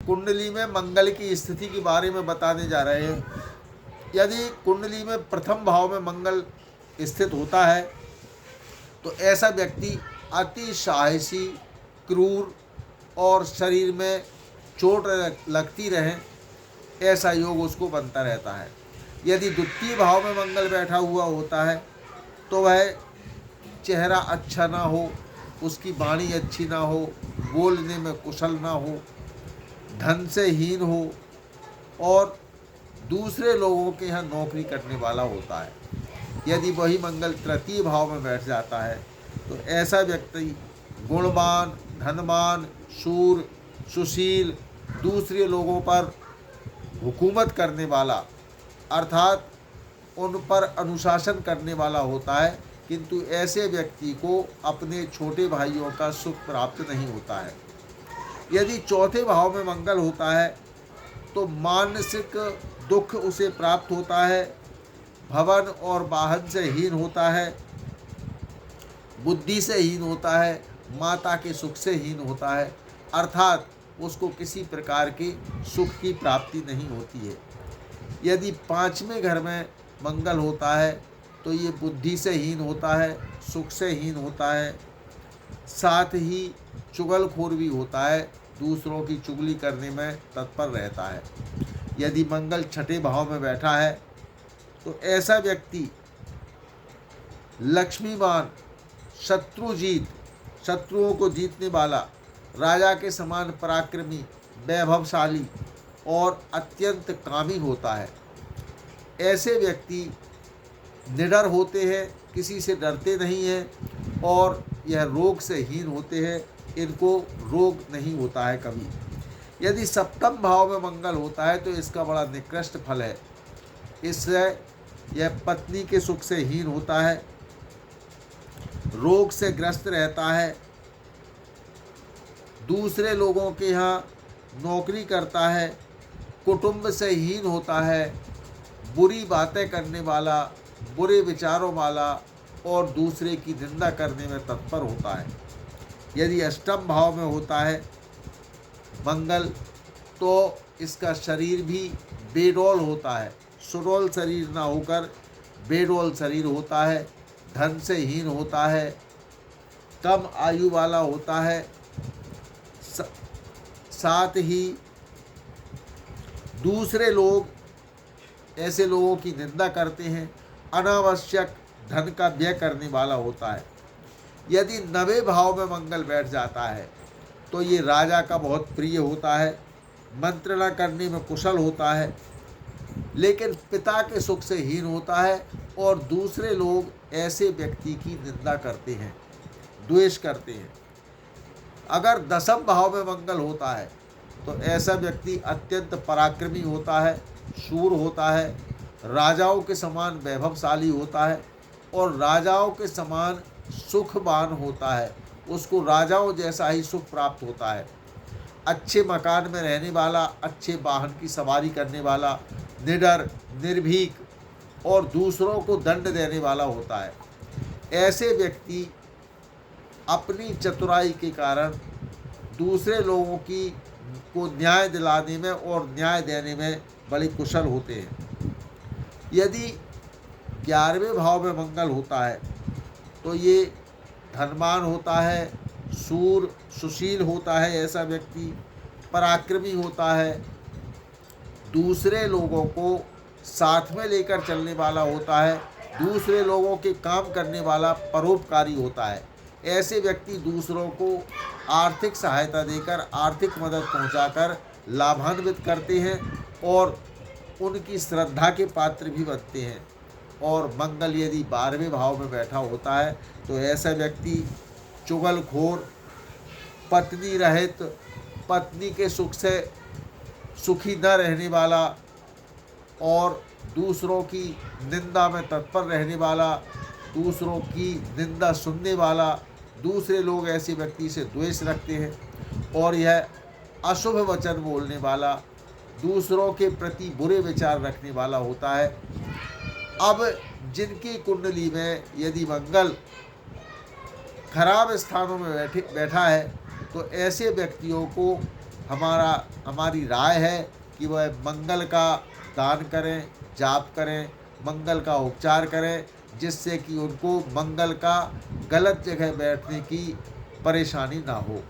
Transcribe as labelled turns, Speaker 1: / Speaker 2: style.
Speaker 1: कुंडली में मंगल की स्थिति के बारे में बताने जा रहे हैं। यदि कुंडली में प्रथम भाव में मंगल स्थित होता है तो ऐसा व्यक्ति अति साहसी, क्रूर और शरीर में चोट लगती रहे ऐसा योग उसको बनता रहता है। यदि द्वितीय भाव में मंगल बैठा हुआ होता है तो वह चेहरा अच्छा ना हो, उसकी वाणी अच्छी ना हो, बोलने में कुशल ना हो, धन से हीन हो और दूसरे लोगों के यहाँ नौकरी करने वाला होता है। यदि वही मंगल तृतीय भाव में बैठ जाता है तो ऐसा व्यक्ति गुणवान, धनवान, शूर, सुशील, दूसरे लोगों पर हुकूमत करने वाला अर्थात उन पर अनुशासन करने वाला होता है, किंतु ऐसे व्यक्ति को अपने छोटे भाइयों का सुख प्राप्त नहीं होता है। यदि चौथे भाव में मंगल होता है तो मानसिक दुख उसे प्राप्त होता है, भवन और वाहन से हीन होता है, बुद्धि से हीन होता है, माता के सुख से हीन होता है, अर्थात उसको किसी प्रकार के सुख की प्राप्ति नहीं होती है। यदि पांचवें घर में मंगल होता है तो ये बुद्धि से हीन होता है, सुख से हीन होता है, साथ ही चुगलखोर भी होता है, दूसरों की चुगली करने में तत्पर रहता है। यदि मंगल छठे भाव में बैठा है तो ऐसा व्यक्ति लक्ष्मीवान, शत्रुओं को जीतने वाला, राजा के समान पराक्रमी, वैभवशाली और अत्यंत कामी होता है। ऐसे व्यक्ति निडर होते हैं, किसी से डरते नहीं हैं और यह रोग से हीन होते हैं, इनको रोग नहीं होता है कभी। यदि सप्तम भाव में मंगल होता है तो इसका बड़ा निकृष्ट फल है। इससे यह पत्नी के सुख से हीन होता है, रोग से ग्रस्त रहता है, दूसरे लोगों के यहाँ नौकरी करता है, कुटुंब से हीन होता है, बुरी बातें करने वाला, बुरे विचारों वाला और दूसरे की निंदा करने में तत्पर होता है। यदि अष्टम भाव में होता है मंगल तो इसका शरीर भी बेडौल होता है, सुडौल शरीर ना होकर बेडौल शरीर होता है, धन से हीन होता है, कम आयु वाला होता है, साथ ही दूसरे लोग ऐसे लोगों की निंदा करते हैं, अनावश्यक धन का व्यय करने वाला होता है। यदि नवे भाव में मंगल बैठ जाता है तो ये राजा का बहुत प्रिय होता है, मंत्रणा करने में कुशल होता है, लेकिन पिता के सुख से हीन होता है और दूसरे लोग ऐसे व्यक्ति की निंदा करते हैं, द्वेष करते हैं। अगर दसम भाव में मंगल होता है तो ऐसा व्यक्ति अत्यंत पराक्रमी होता है, शूर होता है, राजाओं के समान वैभवशाली होता है और राजाओं के समान सुखवान होता है, उसको राजाओं जैसा ही सुख प्राप्त होता है। अच्छे मकान में रहने वाला, अच्छे वाहन की सवारी करने वाला, निडर, निर्भीक और दूसरों को दंड देने वाला होता है। ऐसे व्यक्ति अपनी चतुराई के कारण दूसरे लोगों को न्याय दिलाने में और न्याय देने में बड़े कुशल होते हैं। यदि 11वें भाव में मंगल होता है तो ये धनवान होता है, शूर, सुशील होता है, ऐसा व्यक्ति पराक्रमी होता है, दूसरे लोगों को साथ में लेकर चलने वाला होता है, दूसरे लोगों के काम करने वाला, परोपकारी होता है। ऐसे व्यक्ति दूसरों को आर्थिक सहायता देकर, आर्थिक मदद पहुंचाकर लाभान्वित करते हैं और उनकी श्रद्धा के पात्र भी बनते हैं। और मंगल यदि 12वें भाव में बैठा होता है तो ऐसा व्यक्ति चुगलखोर, पत्नी रहित, पत्नी के सुख से सुखी न रहने वाला और दूसरों की निंदा में तत्पर रहने वाला, दूसरों की निंदा सुनने वाला, दूसरे लोग ऐसे व्यक्ति से द्वेष रखते हैं और यह अशुभ वचन बोलने वाला, दूसरों के प्रति बुरे विचार रखने वाला होता है। अब जिनकी कुंडली में यदि मंगल खराब स्थानों में बैठा है तो ऐसे व्यक्तियों को हमारी राय है कि वह मंगल का दान करें, जाप करें, मंगल का उपचार करें, जिससे कि उनको मंगल का गलत जगह बैठने की परेशानी ना हो।